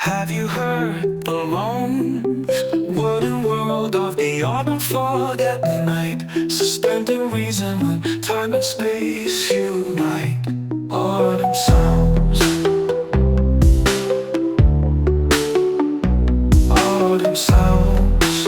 Have you heard the moans? Wooden world of the autumn fog at night, suspending reason when time and space unite. Autumn sounds, autumn sounds.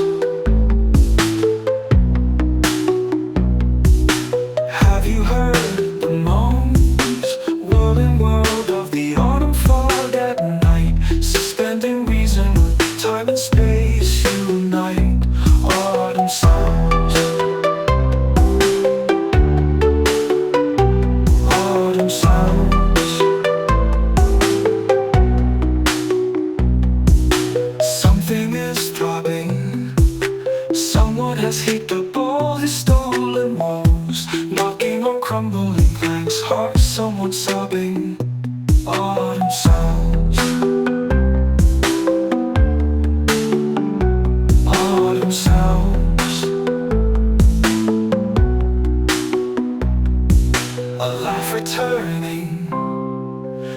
Have you heard the moans? Wooden world of the autumn fog at night, suspending reason when time and space unite. Autumn sounds, autumn sounds. Something is throbbing. Someone has heaped up all his stolen woes, knocking on crumbling planks, hark, someone sobbing. Autumn sounds, autumn sounds. A life returning.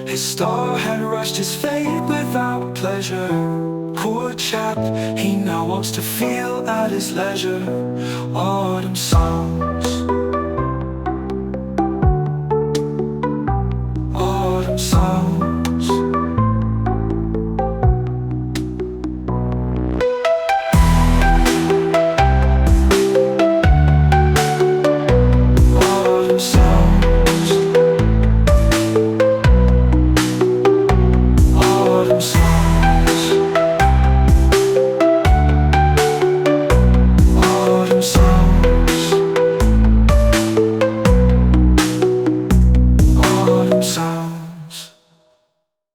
His star had rushed his fate without pleasure. Poor chap, he now wants to feel at his leisure. Autumn sounds,